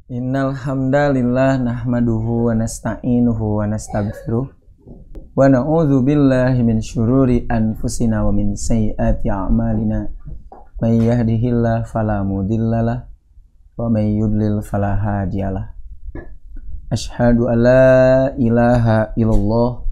Innal hamdalillah nahmaduhu wa nasta'inuhu wa nastaghfiruh wa na'udzu billahi min syururi anfusina wa min sayyiati a'malina. May yahdihillahu fala mudhillalah wa may yudlil fala hadiyalah. Asyhadu an la ilaha illallah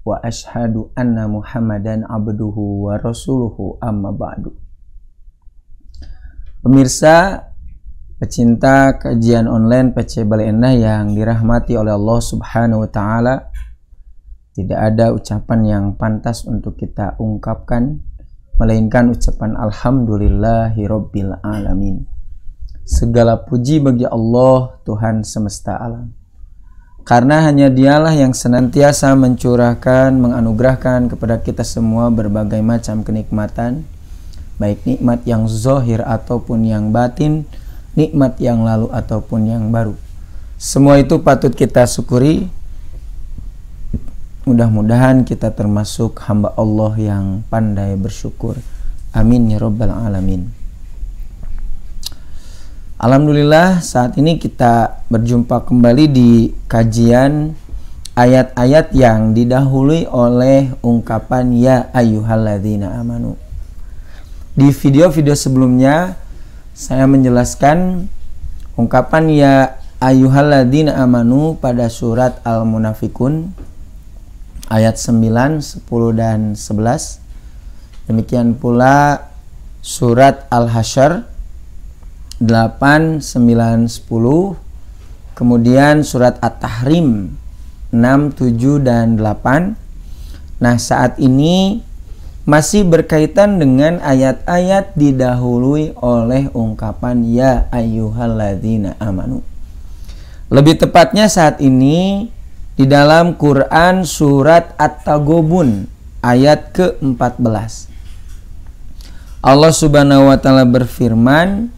wa asyhadu anna Muhammadan abduhu wa rasuluhu, amma ba'du. Pemirsa, pecinta kajian online PC Bale Endah yang dirahmati oleh Allah Subhanahu wa Ta'ala, tidak ada ucapan yang pantas untuk kita ungkapkan melainkan ucapan Alhamdulillahi Rabbil Alamin. Segala puji bagi Allah, Tuhan semesta alam, karena hanya Dialah yang senantiasa mencurahkan, menganugerahkan kepada kita semua berbagai macam kenikmatan, baik nikmat yang zahir ataupun yang batin, nikmat yang lalu ataupun yang baru. Semua itu patut kita syukuri. Mudah-mudahan kita termasuk hamba Allah yang pandai bersyukur. Amin ya rabbal alamin. Alhamdulillah, saat ini kita berjumpa kembali di kajian ayat-ayat yang didahului oleh ungkapan ya ayyuhalladzina amanu. Di video-video sebelumnya saya menjelaskan ungkapan ya ayyuhalladzina amanu pada surat Al-Munafikun ayat 9, 10 dan 11. Demikian pula surat Al-Hasyr 8, 9, 10. Kemudian surat At-Tahrim 6, 7 dan 8. Nah, saat ini masih berkaitan dengan ayat-ayat didahului oleh ungkapan ya ayyuhalladzina amanu. Lebih tepatnya saat ini di dalam Quran surat At-Taghabun ayat ke-14. Allah Subhanahu wa Ta'ala berfirman,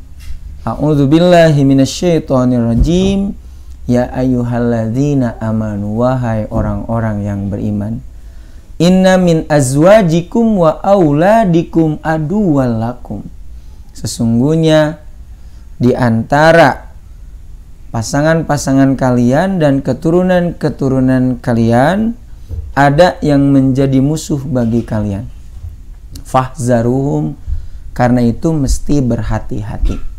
A'udzubillahi minasyaitonirrajim. Ya ayyuhalladzina amanu, wahai orang-orang yang beriman, inna min azwajikum wa auladikum aduwwal lakum. Sesungguhnya di antara pasangan-pasangan kalian dan keturunan-keturunan kalian ada yang menjadi musuh bagi kalian. Fahzaruhum, karena itu mesti berhati-hati.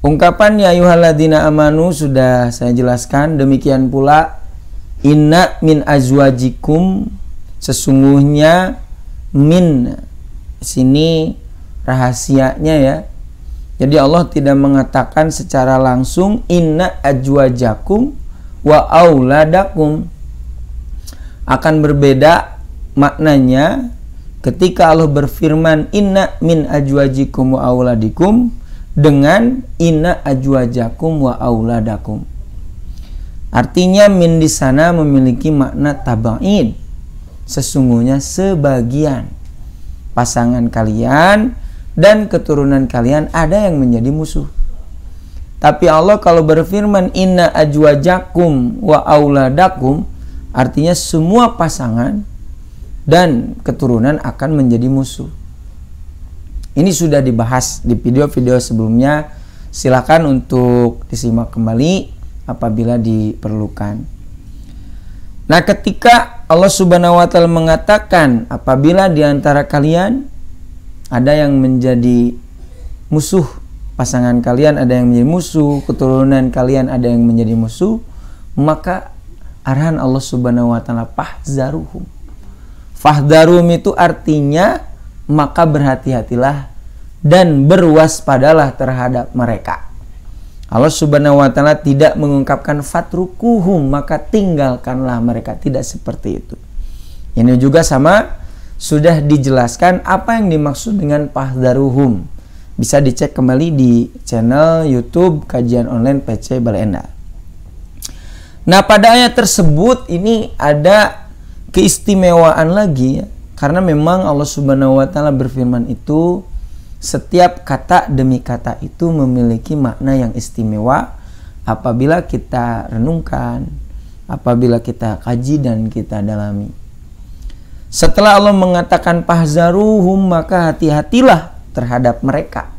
Ungkapan ya ayyuhalladzina amanu sudah saya jelaskan. Demikian pula inna min azwajikum, sesungguhnya min sini rahasianya ya. Jadi Allah tidak mengatakan secara langsung inna azwajakum wa auladakum. Akan berbeda maknanya ketika Allah berfirman inna min azwajikum wa auladikum dengan inna azwajakum wa auladakum. Artinya min di sana memiliki makna tabaid. Sesungguhnya sebagian pasangan kalian dan keturunan kalian ada yang menjadi musuh. Tapi Allah kalau berfirman inna azwajakum wa auladakum, artinya semua pasangan dan keturunan akan menjadi musuh. Ini sudah dibahas di video-video sebelumnya. Silakan untuk disimak kembali apabila diperlukan. Nah, ketika Allah Subhanahu wa Ta'ala mengatakan apabila di antara kalian ada yang menjadi musuh, pasangan kalian ada yang menjadi musuh, keturunan kalian ada yang menjadi musuh, maka arahan Allah Subhanahu wa Ta'ala fahzaruhum. Fahzaruhum itu artinya maka berhati-hatilah dan berwaspadalah terhadap mereka. Allah Subhanahu wa Ta'ala tidak mengungkapkan fatrukuhum, maka tinggalkanlah mereka, tidak seperti itu. Ini juga sama, sudah dijelaskan apa yang dimaksud dengan fahzaruhum. Bisa dicek kembali di channel YouTube kajian online PC Bale Endah. Nah, pada ayat tersebut ini ada keistimewaan lagi ya. Karena memang Allah Subhanahu wa Ta'ala berfirman itu setiap kata demi kata itu memiliki makna yang istimewa apabila kita renungkan, apabila kita kaji dan kita dalami. Setelah Allah mengatakan fahzaruhum, maka hati-hatilah terhadap mereka.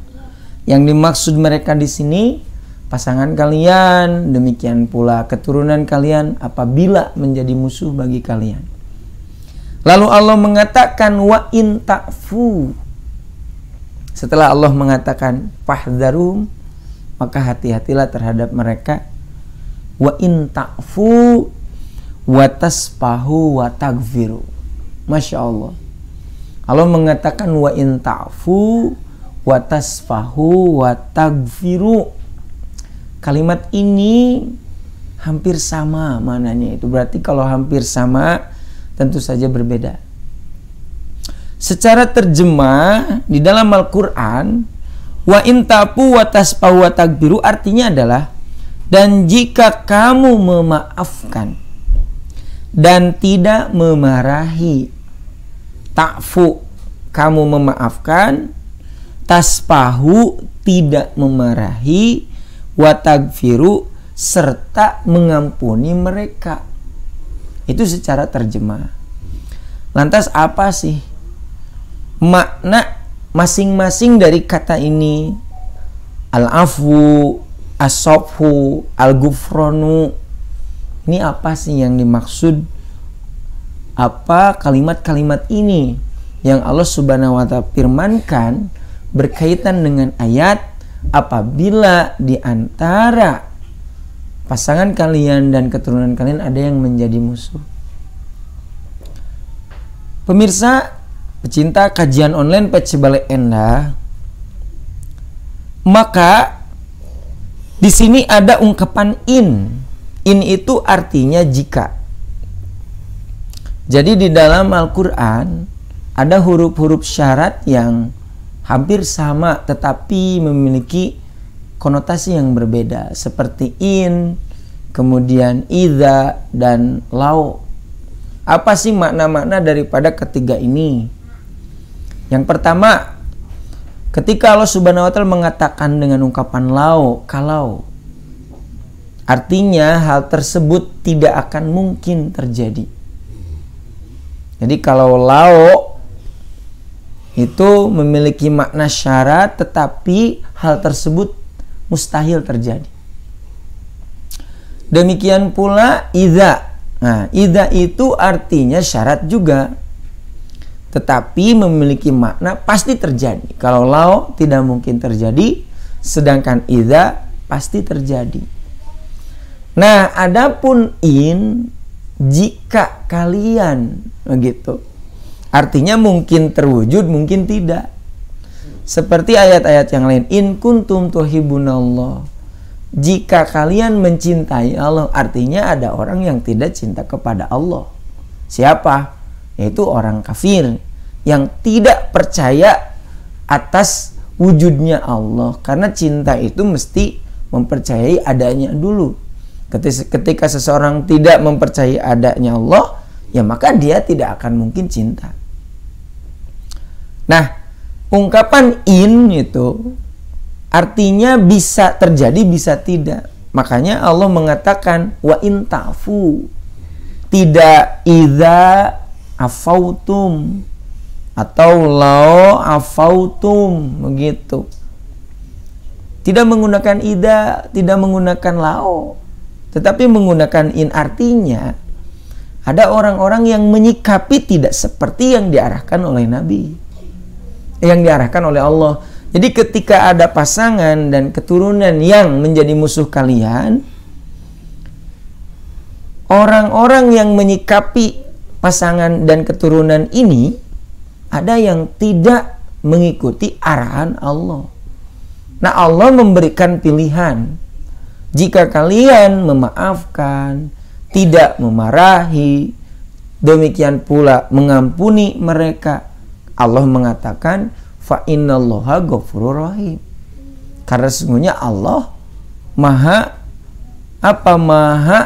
Yang dimaksud mereka di sini pasangan kalian, demikian pula keturunan kalian apabila menjadi musuh bagi kalian. Lalu Allah mengatakan wa in ta'fu. Setelah Allah mengatakan fahdharum, maka hati-hatilah terhadap mereka. Wa in ta'fu wa tasfahu wa taghfiru. Masya Allah. Allah mengatakan wa in ta'fu wa tasfahu wa taghfiru. Kalimat ini hampir sama mananya. Itu berarti kalau hampir sama tentu saja berbeda. Secara terjemah di dalam Al-Quran, wa in ta'fu wa tasfahu wa taghfiru artinya adalah, dan jika kamu memaafkan dan tidak memarahi. Ta'fu, kamu memaafkan, tasfahu, tidak memarahi, wa taghfiru, serta mengampuni mereka. Itu secara terjemah. Lantas apa sih makna masing-masing dari kata ini? Al-afwu, as-safhu, al-ghufranu. Ini apa sih yang dimaksud? Apa kalimat-kalimat ini yang Allah Subhanahu wa ta'ala firmankan berkaitan dengan ayat apabila di antara pasangan kalian dan keturunan kalian ada yang menjadi musuh. Pemirsa, pecinta kajian online PC Bale Endah, maka di sini ada ungkapan in. In itu artinya jika. Jadi di dalam Al-Quran ada huruf-huruf syarat yang hampir sama tetapi memiliki konotasi yang berbeda, seperti in, kemudian idza, dan lau. Apa sih makna-makna daripada ketiga ini? Yang pertama, ketika Allah Subhanahu wa ta'ala mengatakan dengan ungkapan lau, kalau, artinya hal tersebut tidak akan mungkin terjadi. Jadi kalau lau itu memiliki makna syarat tetapi hal tersebut mustahil terjadi. Demikian pula idza. Nah, idza itu artinya syarat juga tetapi memiliki makna pasti terjadi. Kalau lau tidak mungkin terjadi, sedangkan idza pasti terjadi. Nah, adapun in, jika kalian, begitu. Artinya mungkin terwujud, mungkin tidak. Seperti ayat-ayat yang lain, in kuntum tuhibbunallah. Jika kalian mencintai Allah, artinya ada orang yang tidak cinta kepada Allah. Siapa? Yaitu orang kafir yang tidak percaya atas wujudnya Allah. Karena cinta itu mesti mempercayai adanya dulu. Ketika seseorang tidak mempercayai adanya Allah, ya maka dia tidak akan mungkin cinta. Nah, ungkapan in itu artinya bisa terjadi, bisa tidak. Makanya Allah mengatakan wa in ta'fu, tidak idza afautum atau lau afautum, begitu. Tidak menggunakan idza, tidak menggunakan lau, tetapi menggunakan in. Artinya ada orang-orang yang menyikapi tidak seperti yang diarahkan oleh Nabi, yang diarahkan oleh Allah. Jadi ketika ada pasangan dan keturunan yang menjadi musuh kalian, orang-orang yang menyikapi pasangan dan keturunan ini ada yang tidak mengikuti arahan Allah. Nah, Allah memberikan pilihan. Jika kalian memaafkan, tidak memarahi, demikian pula mengampuni mereka, Allah mengatakan fa innallaha ghafurur rahim. Karena sesungguhnya Allah maha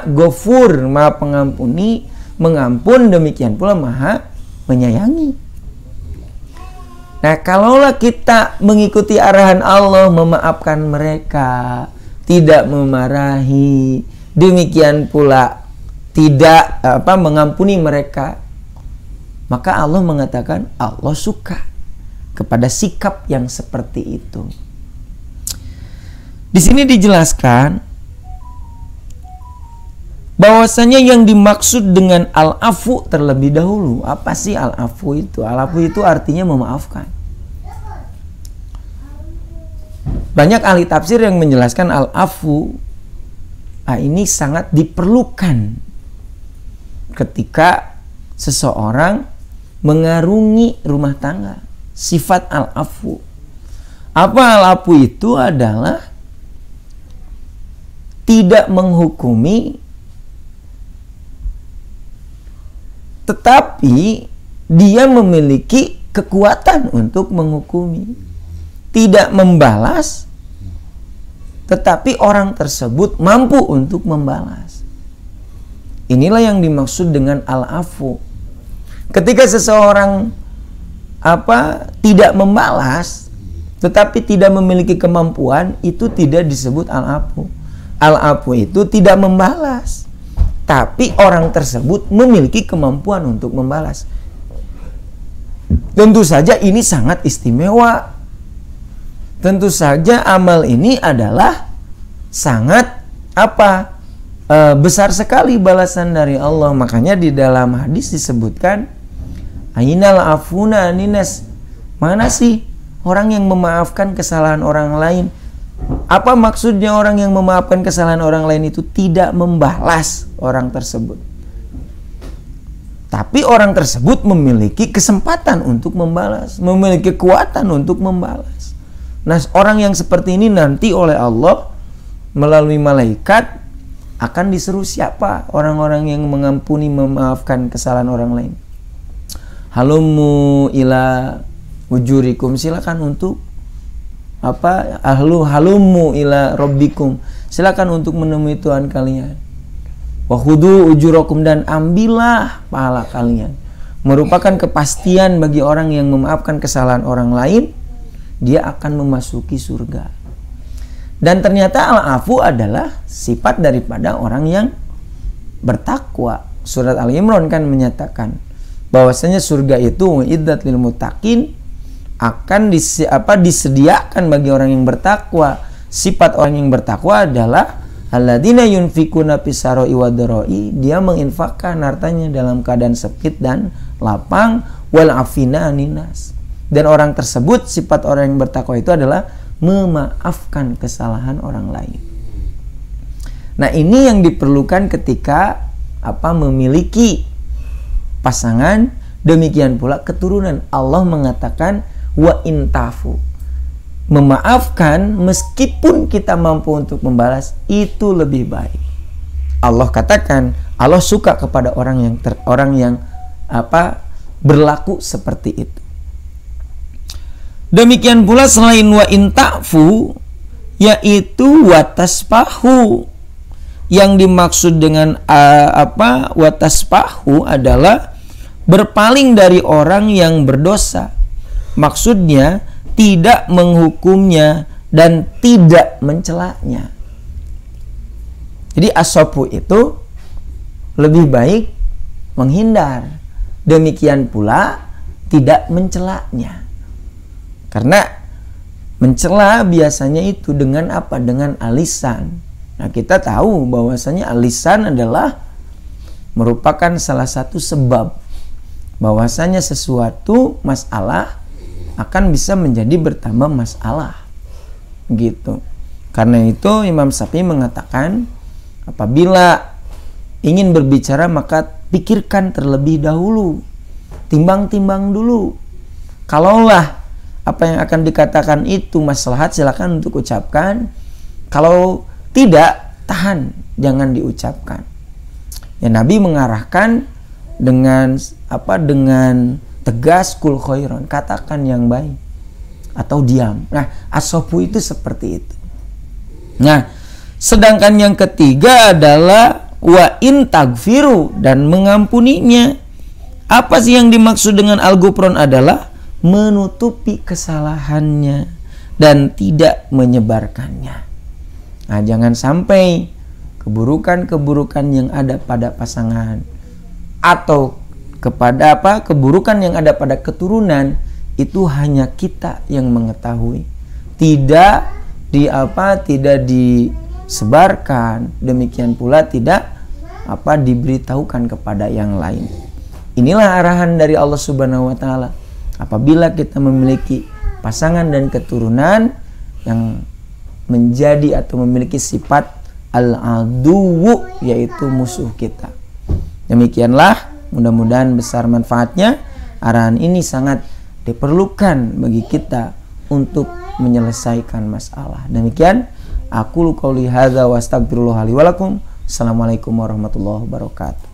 ghafur, maha pengampuni, mengampun, demikian pula maha menyayangi. Nah, kalaulah kita mengikuti arahan Allah, memaafkan mereka, tidak memarahi, demikian pula tidak mengampuni mereka, maka Allah mengatakan Allah suka kepada sikap yang seperti itu. Di sini dijelaskan bahwasanya yang dimaksud dengan al-afu terlebih dahulu. Apa sih al-afu itu? Al-afu itu artinya memaafkan. Banyak ahli tafsir yang menjelaskan al-afu ini sangat diperlukan ketika seseorang mengarungi rumah tangga. Sifat al-afu. Apa al-afu itu adalah tidak menghukumi, tetapi dia memiliki kekuatan untuk menghukumi. Tidak membalas, tetapi orang tersebut mampu untuk membalas. Inilah yang dimaksud dengan al-afu. Ketika seseorang tidak membalas, tetapi tidak memiliki kemampuan, itu tidak disebut al-afu. Al-afu itu tidak membalas, tapi orang tersebut memiliki kemampuan untuk membalas. Tentu saja ini sangat istimewa. Tentu saja amal ini adalah sangat besar sekali balasan dari Allah. Makanya di dalam hadis disebutkan, ainal afuna aninas, mana sih orang yang memaafkan kesalahan orang lain? Apa maksudnya orang yang memaafkan kesalahan orang lain itu? Tidak membalas orang tersebut, tapi orang tersebut memiliki kesempatan untuk membalas, memiliki kekuatan untuk membalas. Nah, orang yang seperti ini nanti oleh Allah melalui malaikat akan diseru siapa? Orang-orang yang mengampuni, memaafkan kesalahan orang lain. Halumu ila ujurikum, silakan untuk halumu ila rabbikum, silakan untuk menemui Tuhan kalian. Wa khudu ujurakum, dan ambillah pahala kalian. Merupakan kepastian bagi orang yang memaafkan kesalahan orang lain, dia akan memasuki surga. Dan ternyata al-afu adalah sifat daripada orang yang bertakwa. Surat Al-Imran kan menyatakan bahwasanya surga itu iddat lil muttaqin, akan disediakan bagi orang yang bertakwa. Sifat orang yang bertakwa adalah alladzina yunfikuna fisaroi wadroi, dia menginfakkan hartanya dalam keadaan sempit dan lapang, wal afina aninas. Dan orang tersebut, sifat orang yang bertakwa itu adalah memaafkan kesalahan orang lain. Nah, ini yang diperlukan ketika memiliki pasangan, demikian pula keturunan. Allah mengatakan wa intafu, memaafkan meskipun kita mampu untuk membalas itu lebih baik. Allah katakan Allah suka kepada orang yang berlaku seperti itu. Demikian pula selain wa inta'fu, yaitu wataspahu. Yang dimaksud dengan wataspahu adalah berpaling dari orang yang berdosa. Maksudnya tidak menghukumnya dan tidak mencelanya. Jadi asopu itu lebih baik menghindar. Demikian pula tidak mencelanya. Karena mencela biasanya itu dengan Dengan alisan. Nah, kita tahu bahwasanya alisan adalah merupakan salah satu sebab bahwasanya sesuatu masalah akan bisa menjadi bertambah masalah. Gitu. Karena itu Imam Syafi'i mengatakan, apabila ingin berbicara maka pikirkan terlebih dahulu. Timbang-timbang dulu. Kalaulah apa yang akan dikatakan itu maslahat, silakan untuk ucapkan. Kalau tidak, tahan, jangan diucapkan. Ya, Nabi mengarahkan dengan tegas, kul khairon, katakan yang baik atau diam. Nah, asofu itu seperti itu. Nah, sedangkan yang ketiga adalah wa in tagfiru, dan mengampuninya. Apa sih yang dimaksud dengan al-ghufran? Adalah menutupi kesalahannya dan tidak menyebarkannya. Nah, jangan sampai keburukan-keburukan yang ada pada pasangan atau kepada keburukan yang ada pada keturunan itu hanya kita yang mengetahui, tidak tidak disebarkan, demikian pula tidak diberitahukan kepada yang lain. Inilah arahan dari Allah Subhanahu wa taala. Apabila kita memiliki pasangan dan keturunan yang menjadi atau memiliki sifat al-aduwu, yaitu musuh kita. Demikianlah, mudah-mudahan besar manfaatnya. Arahan ini sangat diperlukan bagi kita untuk menyelesaikan masalah. Demikian, aku qouli hadza wa astaghfirullah li wa lakum. Assalamualaikum warahmatullahi wabarakatuh.